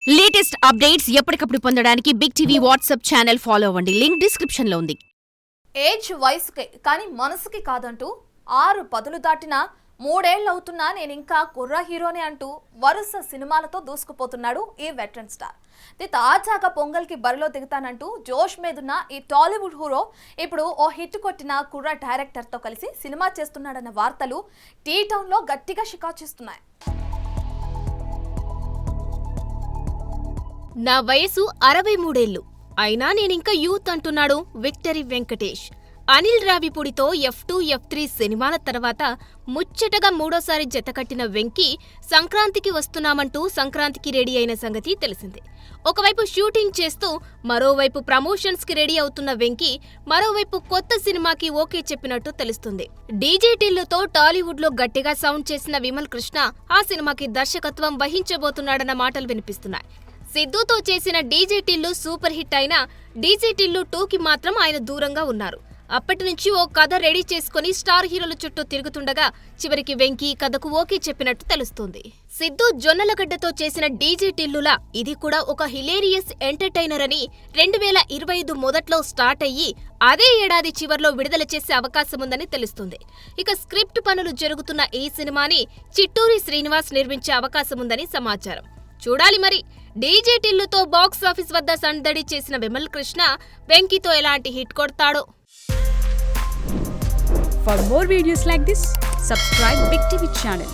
Latest updates ఎప్పటికప్పుడు పొందడానికి big TV WhatsApp channel follow అవ్వండి. లింక్ డిస్క్రిప్షన్ లో ఉంది. ఏజ్ వయసుకే కానీ మనసుకి కాదంటూ 6 పదులు దాటిన 3 ఏళ్లవుతున్నా నేనింకా కుర్ర హీరోనే అంటూ వరుస సినిమాలతో దూసుకుపోతున్నాడు ఈ వెటరన్ స్టార్. తాజాగా పొంగల్కి బరిలో దిగుతానంటూ జోష్ మీదున్న ఈ టాలీవుడ్ హీరో ఇప్పుడు ఓ హిట్ కొట్టిన కుర్ర డైరెక్టర్తో కలిసి సినిమా చేస్తున్నాడన్న వార్తలు టీ టౌన్లో గట్టిగా షికాచేస్తున్నాయి. నా వయసు 63 అయినా నేనింకా యూత్ అంటున్నాడు victory Venkatesh. Anil రావిపూడితో F2, F3 సినిమాల తర్వాత ముచ్చటగా మూడోసారి జతకట్టిన వెంకీ సంక్రాంతికి వస్తున్నామంటూ సంక్రాంతికి రెడీ అయిన సంగతి తెలిసిందే. ఒకవైపు షూటింగ్ చేస్తూ మరోవైపు ప్రమోషన్స్ కి రెడీ అవుతున్న వెంకీ మరోవైపు కొత్త సినిమాకి ఓకే చెప్పినట్టు తెలుస్తుంది. డీజే టిల్లుతో టాలీవుడ్ లో గట్టిగా సౌండ్ చేసిన విమల్ కృష్ణ ఆ సినిమాకి దర్శకత్వం వహించబోతున్నాడన్న మాటలు వినిపిస్తున్నాయి. సిద్ధుతో చేసిన డీజే టిల్లు సూపర్ హిట్ అయినా డీజే టిల్లు 2కి మాత్రం ఆయన దూరంగా ఉన్నారు. అప్పటి నుంచి ఓ కథ రెడీ చేసుకుని స్టార్ హీరోల చుట్టూ తిరుగుతుండగా చివరికి వెంకీ కథకు ఓకే చెప్పినట్టు తెలుస్తోంది. సిద్ధు జొన్నలగడ్డతో చేసిన డీజే టిల్లులా ఇది కూడా ఒక హిలేరియస్ ఎంటర్టైనర్ అని 2025 మొదట్లో స్టార్ట్ అయ్యి అదే ఏడాది చివర్లో విడుదల చేసే అవకాశముందని తెలుస్తుంది. ఇక స్క్రిప్ట్ పనులు జరుగుతున్న ఈ సినిమాని చిట్టూరి శ్రీనివాస్ నిర్మించే అవకాశముందని సమాచారం. చూడాలి మరి. డీజే టిల్లుతో బాక్సాఫీస్ వద్ద సందడి చేసిన విమల్ కృష్ణ వెంకీతో ఎలాంటి hit కొడతాడో. For more videos like this, subscribe Big TV channel.